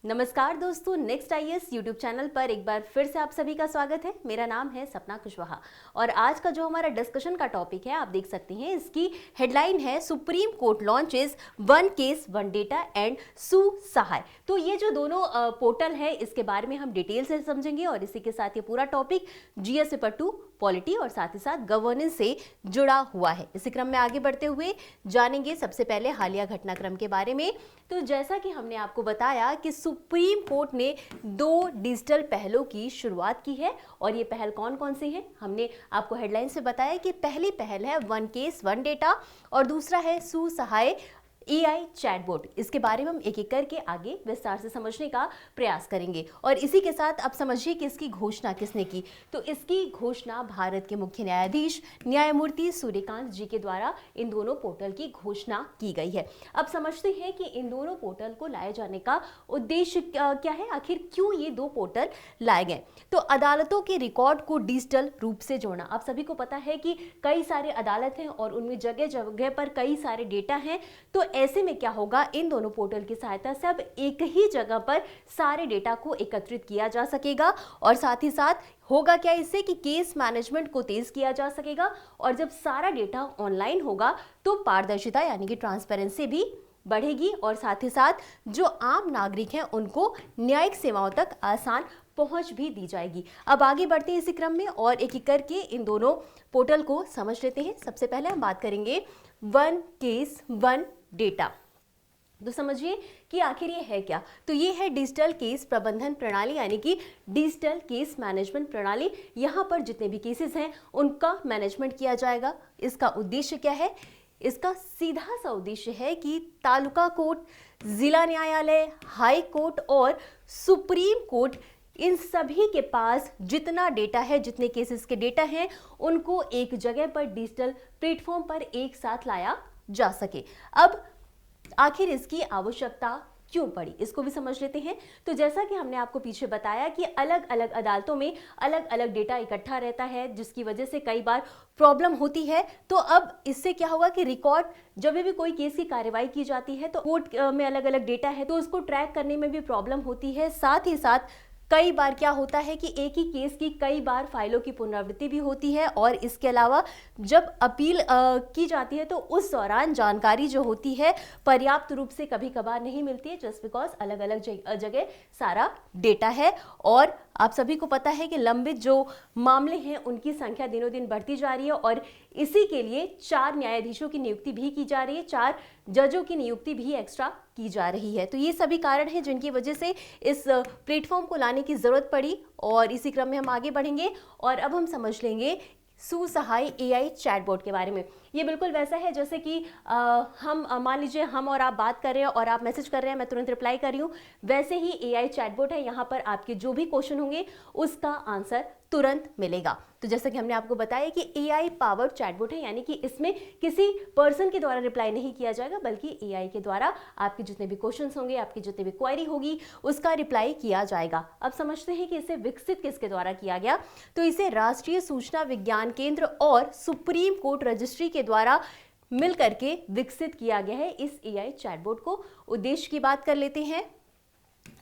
नमस्कार दोस्तों, next IAS YouTube channel पर एक बार फिर से आप सभी का स्वागत है। मेरा नाम है सपना कुशवाहा और आज का जो हमारा डिस्कशन का टॉपिक है आप देख सकते हैं, इसकी हेडलाइन है supreme court launches one case one data and सु सहाय। तो ये जो दोनों पोर्टल है इसके बारे में हम डिटेल से समझेंगे और इसी के साथ ये पूरा टॉपिक जीएस पेपर 2 पॉलिटी और साथ ही साथ गवर्नेंस से जुड़ा हुआ है। इसी क्रम में आगे बढ़ते हुए जानेंगे सबसे पहले हालिया घटनाक्रम के बारे में। तो जैसा कि हमने आपको बताया कि सुप्रीम कोर्ट ने 2 डिजिटल पहलों की शुरुआत की है और ये पहल कौन कौन सी है, हमने आपको हेडलाइन से बताया कि पहली पहल है वन केस वन डेटा और दूसरा है सु सहाय एआई चैटबॉट। इसके बारे में हम एक एक करके आगे विस्तार से समझने का प्रयास करेंगे और इसी के साथ अब समझिए कि इसकी घोषणा किसने की। तो इसकी घोषणा भारत के मुख्य न्यायाधीश न्यायमूर्ति सूर्यकांत जी के द्वारा इन दोनों पोर्टल की घोषणा की गई है। अब समझते हैं कि इन दोनों पोर्टल को लाए जाने का उद्देश्य क्या है, आखिर क्यों ये 2 पोर्टल लाए गए। तो अदालतों के रिकॉर्ड को डिजिटल रूप से जोड़ना। आप सभी को पता है कि कई सारे अदालत हैं और उनमें जगह जगह पर कई सारे डेटा हैं। तो ऐसे में क्या होगा, इन दोनों पोर्टल की सहायता से अब एक ही जगह पर सारे डेटा को एकत्रित किया जा सकेगा और साथ ही साथ होगा क्या इससे कि केस मैनेजमेंट को तेज किया जा सकेगा और जब सारा डेटा ऑनलाइन होगा तो पारदर्शिता यानी कि ट्रांसपेरेंसी भी बढ़ेगी और साथ ही साथ जो आम नागरिक हैं उनको न्यायिक सेवाओं तक आसान पहुंच भी दी जाएगी। अब आगे बढ़ते हैं इसी क्रम में और एक एक करके इन दोनों पोर्टल को समझ लेते हैं। सबसे पहले हम बात करेंगे वन केस वन डेटा। तो समझिए कि आखिर ये है क्या। तो ये है डिजिटल केस प्रबंधन प्रणाली यानी कि डिजिटल केस मैनेजमेंट प्रणाली। यहाँ पर जितने भी केसेस हैं उनका मैनेजमेंट किया जाएगा। इसका उद्देश्य क्या है, इसका सीधा सा उद्देश्य है कि तालुका कोर्ट, जिला न्यायालय, हाई कोर्ट और सुप्रीम कोर्ट, इन सभी के पास जितना डेटा है, जितने केसेस के डेटा हैं, उनको एक जगह पर डिजिटल प्लेटफॉर्म पर एक साथ लाया जा सके। अब आखिर इसकी आवश्यकता क्यों पड़ी, इसको भी समझ लेते हैं। तो जैसा कि हमने आपको पीछे बताया कि अलग अलग अदालतों में अलग अलग डेटा इकट्ठा रहता है जिसकी वजह से कई बार प्रॉब्लम होती है। तो अब इससे क्या होगा कि रिकॉर्ड जब भी कोई केस की कार्रवाई की जाती है तो कोर्ट में अलग अलग डेटा है तो उसको ट्रैक करने में भी प्रॉब्लम होती है। साथ ही साथ कई बार क्या होता है कि एक ही केस की कई बार फाइलों की पुनरावृत्ति भी होती है और इसके अलावा जब अपील की जाती है तो उस दौरान जानकारी जो होती है पर्याप्त रूप से कभी कभार नहीं मिलती है, जस्ट बिकॉज अलग अलग जगह सारा डेटा है। और आप सभी को पता है कि लंबित जो मामले हैं उनकी संख्या दिनों दिन बढ़ती जा रही है और इसी के लिए 4 न्यायाधीशों की नियुक्ति भी की जा रही है, 4 जजों की नियुक्ति भी एक्स्ट्रा की जा रही है। तो ये सभी कारण हैं जिनकी वजह से इस प्लेटफॉर्म को लाने की जरूरत पड़ी और इसी क्रम में हम आगे बढ़ेंगे और अब हम समझ लेंगे सु सहाय एआई चैटबॉट के बारे में। ये बिल्कुल वैसा है जैसे कि हम मान लीजिए हम और आप बात कर रहे हैं और आप मैसेज कर रहे हैं, मैं तुरंत रिप्लाई कर रही हूँ, वैसे ही एआई चैटबॉट है। यहाँ पर आपके जो भी क्वेश्चन होंगे उसका आंसर तुरंत मिलेगा। तो जैसा कि हमने आपको बताया कि एआई पावर्ड चैटबॉट है यानी कि इसमें किसी पर्सन के द्वारा रिप्लाई नहीं किया जाएगा बल्कि एआई के द्वारा आपके जितने भी क्वेश्चंस होंगे, आपकी जितने भी क्वेरी होगी उसका रिप्लाई किया जाएगा। अब समझते हैं कि इसे विकसित किसके द्वारा किया गया। तो इसे राष्ट्रीय सूचना विज्ञान केंद्र और सुप्रीम कोर्ट रजिस्ट्री के द्वारा मिल करके विकसित किया गया है इस एआई चैटबॉट को। उद्देश्य की बात कर लेते हैं।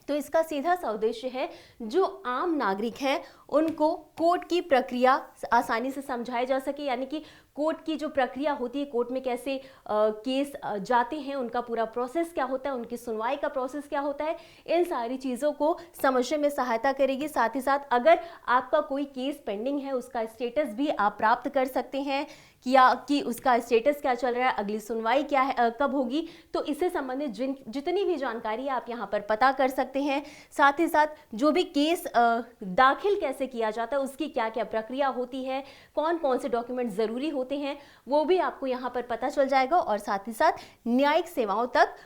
तो इसका सीधा सा उद्देश्य है जो आम नागरिक हैं उनको कोर्ट की प्रक्रिया आसानी से समझाई जा सके, यानी कि कोर्ट की जो प्रक्रिया होती है, कोर्ट में कैसे केस जाते हैं, उनका पूरा प्रोसेस क्या होता है, उनकी सुनवाई का प्रोसेस क्या होता है, इन सारी चीज़ों को समझने में सहायता करेगी। साथ ही साथ अगर आपका कोई केस पेंडिंग है उसका स्टेटस भी आप प्राप्त कर सकते हैं कि उसका स्टेटस क्या चल रहा है, अगली सुनवाई क्या है, कब होगी। तो इससे संबंधित जितनी भी जानकारी आप यहाँ पर पता कर सकते हैं। साथ ही साथ जो भी केस दाखिल कैसे किया जाता है, उसकी क्या क्या प्रक्रिया होती है, कौन कौन से डॉक्यूमेंट ज़रूरी होते हैं, वो भी आपको यहाँ पर पता चल जाएगा और साथ ही साथ न्यायिक सेवाओं तक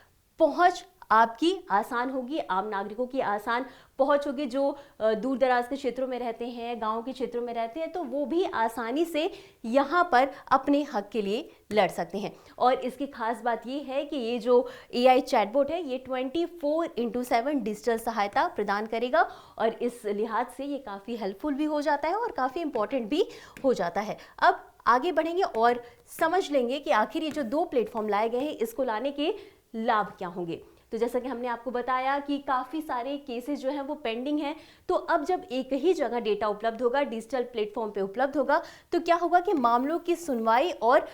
पहुँच आपकी आसान होगी, आम नागरिकों की आसान पहुंच होगी। जो दूर दराज के क्षेत्रों में रहते हैं, गांव के क्षेत्रों में रहते हैं, तो वो भी आसानी से यहाँ पर अपने हक के लिए लड़ सकते हैं। और इसकी खास बात ये है कि ये जो एआई चैटबॉट है ये 24/7 डिजिटल सहायता प्रदान करेगा और इस लिहाज से ये काफ़ी हेल्पफुल भी हो जाता है और काफ़ी इंपॉर्टेंट भी हो जाता है। अब आगे बढ़ेंगे और समझ लेंगे कि आखिर ये जो 2 प्लेटफॉर्म लाए गए हैं इसको लाने के लाभ क्या होंगे। तो जैसा कि हमने आपको बताया कि काफ़ी सारे केसेस जो हैं वो पेंडिंग हैं, तो अब जब एक ही जगह डेटा उपलब्ध होगा, डिजिटल प्लेटफॉर्म पे उपलब्ध होगा, तो क्या होगा कि मामलों की सुनवाई और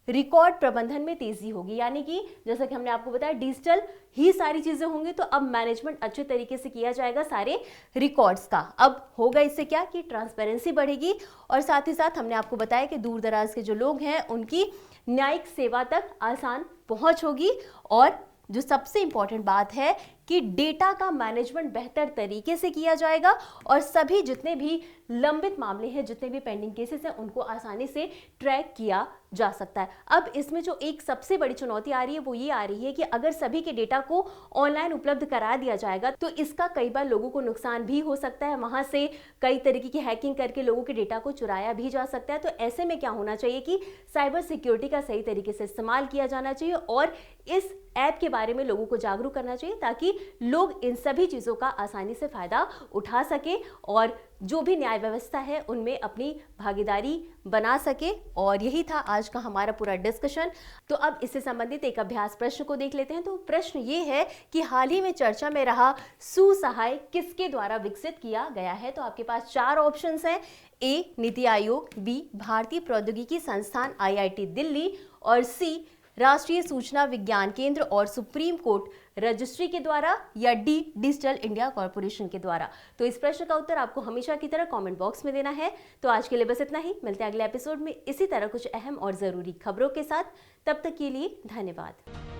रिकॉर्ड प्रबंधन में तेजी होगी। यानी कि जैसा कि हमने आपको बताया डिजिटल ही सारी चीजें होंगी, तो अब मैनेजमेंट अच्छे तरीके से किया जाएगा सारे रिकॉर्ड्स का। अब होगा इससे क्या कि ट्रांसपेरेंसी बढ़ेगी, और साथ ही साथ हमने आपको बताया कि दूर दराज के जो लोग हैं उनकी न्यायिक सेवा तक आसान पहुंच होगी। और जो सबसे इंपॉर्टेंट बात है कि डेटा का मैनेजमेंट बेहतर तरीके से किया जाएगा, और सभी जितने भी लंबित मामले हैं, जितने भी पेंडिंग केसेस हैं, उनको आसानी से ट्रैक किया जा सकता है। अब इसमें जो एक सबसे बड़ी चुनौती आ रही है वो ये आ रही है कि अगर सभी के डेटा को ऑनलाइन उपलब्ध करा दिया जाएगा तो इसका कई बार लोगों को नुकसान भी हो सकता है। वहां से कई तरीके की हैकिंग करके लोगों के डेटा को चुराया भी जा सकता है। तो ऐसे में क्या होना चाहिए कि साइबर सिक्योरिटी का सही तरीके से इस्तेमाल किया जाना चाहिए, और इस ऐप के बारे में लोगों को जागरूक करना चाहिए ताकि लोग इन सभी चीज़ों का आसानी से फ़ायदा उठा सके और जो भी न्याय व्यवस्था है उनमें अपनी भागीदारी बना सके। और यही था आज का हमारा पूरा डिस्कशन। तो अब इससे संबंधित एक अभ्यास प्रश्न को देख लेते हैं। तो प्रश्न ये है कि हाल ही में चर्चा में रहा सुसहाय किसके द्वारा विकसित किया गया है? तो आपके पास 4 ऑप्शंस हैं। ए नीति आयोग, बी भारतीय प्रौद्योगिकी संस्थान IIT दिल्ली, और सी राष्ट्रीय सूचना विज्ञान केंद्र और सुप्रीम कोर्ट रजिस्ट्री के द्वारा, या डी डिजिटल इंडिया कॉर्पोरेशन के द्वारा। तो इस प्रश्न का उत्तर आपको हमेशा की तरह कमेंट बॉक्स में देना है। तो आज के लिए बस इतना ही, मिलते हैं अगले एपिसोड में इसी तरह कुछ अहम और ज़रूरी खबरों के साथ। तब तक के लिए धन्यवाद।